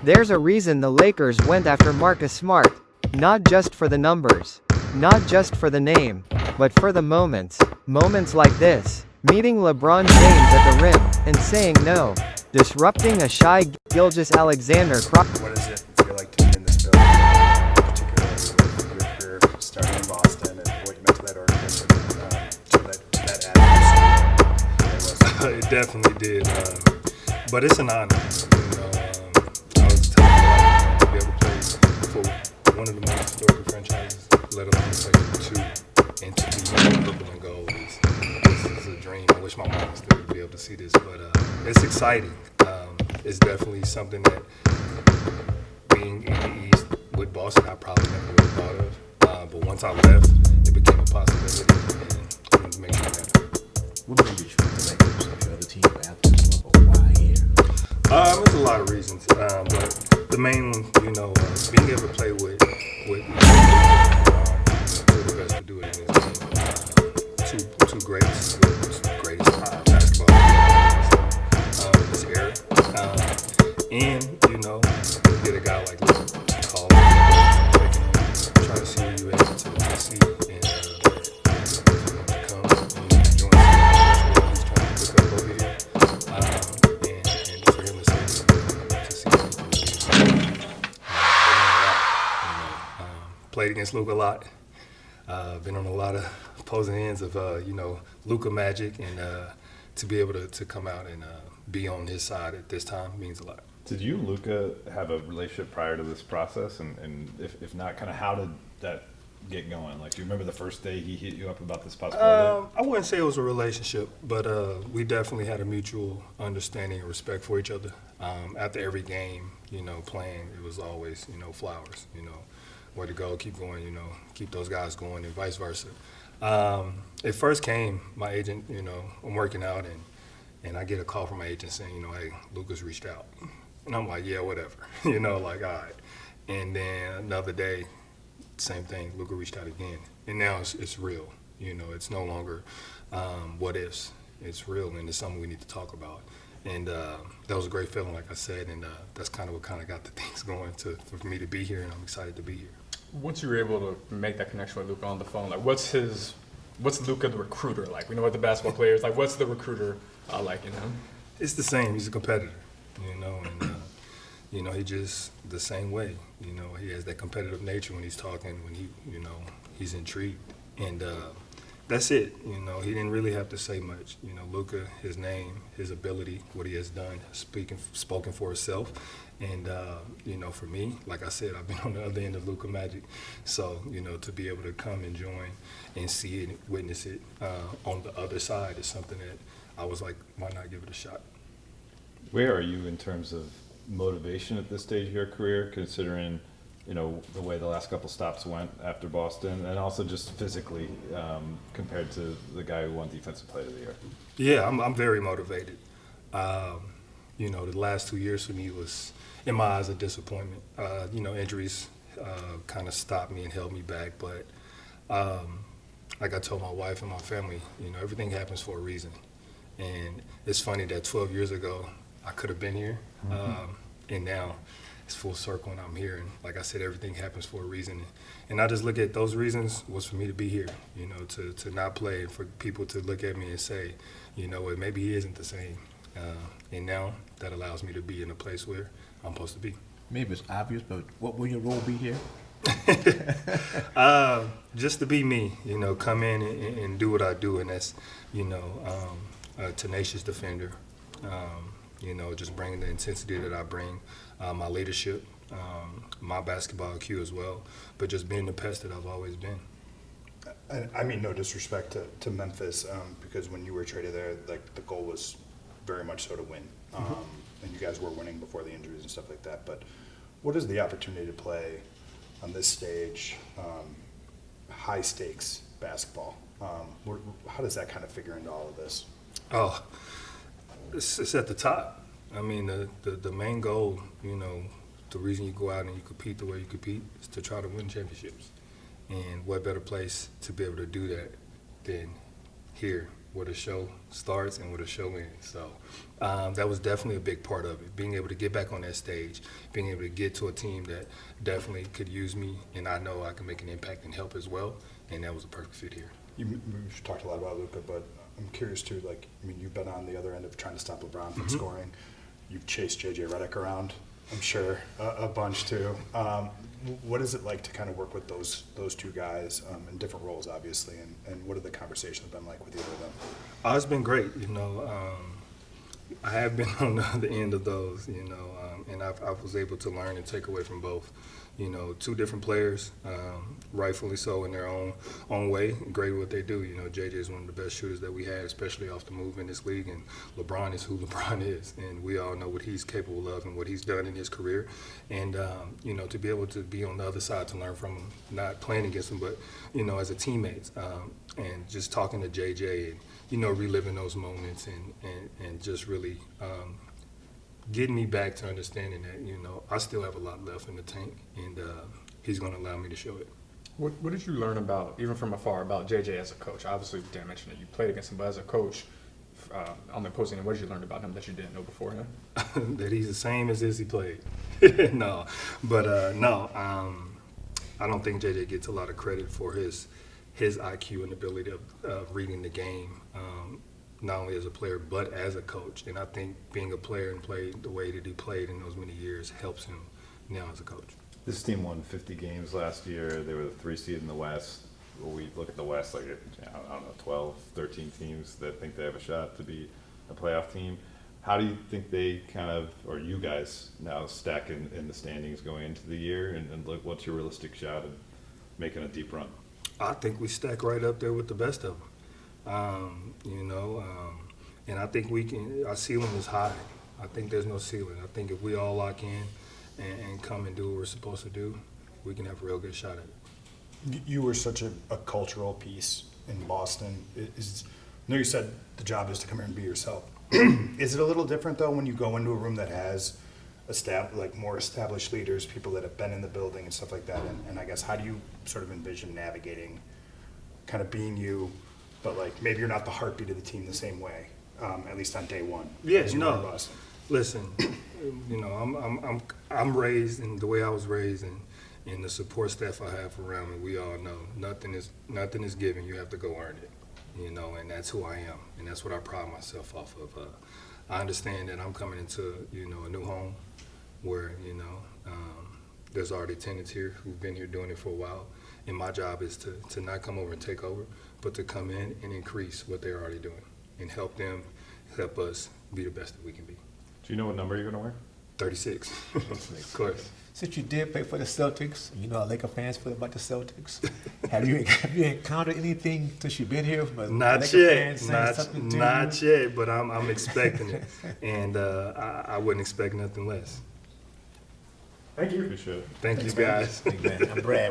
There's a reason the Lakers went after Marcus Smart. Not just for the numbers. Not just for the name. But for the moments. Moments like this. Meeting LeBron James at the rim, and saying no. Disrupting a shy Gilgeous-Alexander What does it feel like to be in this building, particularly with your career starting in Boston and what you meant to that organization, to that atmosphere? It definitely did, but it's an honor. I was telling you to be able to play for one of the most historical franchises, let alone play for two, and to be purple and gold. This is a dream. I wish my mom was there to be able to see this, but it's exciting. It's definitely something that being in the East with Boston, I probably never would have thought of. But once I left, it became a possibility, and I wanted to make sure that. What made you choose the Lakers of your other team at this level? Why here? There's a lot of reasons, but the main one, being able to play with two of the best to do it in this game. Two greats, the greatest basketball players in this era. And, get a guy like Luke call try to see where you at to see and to come and join he's trying to pick up over here. And for him to see played against Luke a lot. Been on a lot of opposing ends of Luka magic, and to be able to come out and be on his side at this time means a lot. Did you and Luka have a relationship prior to this process? And if not, kind of how did that get going? Like, do you remember the first day he hit you up about this possibility? I wouldn't say it was a relationship, but we definitely had a mutual understanding and respect for each other. After every game, playing, it was always, flowers, way to go, keep going, keep those guys going, and vice versa. It first came, my agent, I'm working out, and I get a call from my agent saying, hey, Luka's reached out. And I'm like, yeah, whatever, like, all right. And then another day, same thing, Luka reached out again. And now it's real, it's no longer what ifs. It's real, and it's something we need to talk about. And that was a great feeling, like I said, and that's kind of what got the things going for me to be here, and I'm excited to be here. Once you were able to make that connection with Luka on the phone, like what's Luka the recruiter like? We know what the basketball players like. What's the recruiter like in him? It's the same. He's a competitor, and he just the same way. He has that competitive nature when he's talking, when he's intrigued, and that's it. He didn't really have to say much. Luka, his name, his ability, what he has done, spoken for itself. And, for me, like I said, I've been on the other end of Luka magic. So, to be able to come and join and see it and witness it on the other side is something that I was like, why not give it a shot? Where are you in terms of motivation at this stage of your career, considering, the way the last couple stops went after Boston, and also just physically compared to the guy who won Defensive Player of the Year? Yeah, I'm very motivated. The last 2 years for me was, in my eyes, a disappointment. Injuries kind of stopped me and held me back. But like I told my wife and my family, everything happens for a reason. And it's funny that 12 years ago, I could have been here. And now it's full circle and I'm here. And like I said, everything happens for a reason. And I just look at those reasons was for me to be here, to not play, and for people to look at me and say, maybe he isn't the same. And now that allows me to be in a place where I'm supposed to be. Maybe it's obvious, but what will your role be here? Just to be me, come in and do what I do, and that's, a tenacious defender. Just bringing the intensity that I bring, my leadership, my basketball IQ as well, but just being the pest that I've always been. I mean, no disrespect to Memphis, because when you were traded there, like the goal was very much so to win, and you guys were winning before the injuries and stuff like that. But what is the opportunity to play on this stage, high stakes basketball? How does that kind of figure into all of this? Oh, it's at the top. I mean, the main goal, the reason you go out and you compete the way you compete is to try to win championships. And what better place to be able to do that than here where the show starts and where the show ends. So that was definitely a big part of it, being able to get back on that stage, being able to get to a team that definitely could use me, and I know I can make an impact and help as well, and that was a perfect fit here. We've talked a lot about Luka, but I'm curious too, like, I mean, you've been on the other end of trying to stop LeBron from scoring. You've chased JJ Redick around, I'm sure, a bunch too. What is it like to kind of work with those two guys in different roles, obviously, and what have the conversations been like with either of them? It's been great, I have been on the other end of those, and I was able to learn and take away from both. Two different players, rightfully so in their own way, great at what they do. JJ is one of the best shooters that we had, especially off the move in this league, and LeBron is who LeBron is, and we all know what he's capable of and what he's done in his career. And, to be able to be on the other side to learn from him, not playing against him, but, as a teammate, and just talking to JJ and, reliving those moments and just really getting me back to understanding that, I still have a lot left in the tank, and he's going to allow me to show it. What did you learn about, even from afar, about JJ as a coach? Obviously, you didn't mention that you played against him, but as a coach on the opposing end, what did you learn about him that you didn't know beforehand? That he's the same as he played. No, but I don't think JJ gets a lot of credit for his IQ and ability of reading the game, not only as a player but as a coach. And I think being a player and played the way that he played in those many years helps him now as a coach. This team won 50 games last year. They were the 3 seed in the West. When we look at the West, like, I don't know, 12, 13 teams that think they have a shot to be a playoff team. How do you think they kind of, or you guys now stack in the standings going into the year? And look, what's your realistic shot of making a deep run? I think we stack right up there with the best of them. And I think our ceiling is high. I think there's no ceiling. I think if we all lock in and come and do what we're supposed to do, we can have a real good shot at it. You were such a cultural piece in Boston. I know you said the job is to come here and be yourself. Is it a little different, though, when you go into a room that has more established leaders, people that have been in the building and stuff like that? And I guess, how do you sort of envision navigating kind of being you, but maybe you're not the heartbeat of the team the same way, at least on day one? Yeah, in Boston? Listen, I'm raised in the way I was raised, and the support staff I have around me. We all know nothing is given. You have to go earn it, and that's who I am, and that's what I pride myself off of. I understand that I'm coming into a new home where there's already tenants here who've been here doing it for a while, and my job is to not come over and take over, but to come in and increase what they're already doing and help us be the best that we can be. Do you know what number you're going to wear? 36. Of course. Since you did play for the Celtics, Laker fans feel about the Celtics. Have you encountered anything since you've been here? From Not Laker yet. fans saying something to Not you? yet. But I'm expecting it, and I wouldn't expect nothing less. Thank you. Appreciate it. Thank you, guys. Big man, I'm Brad.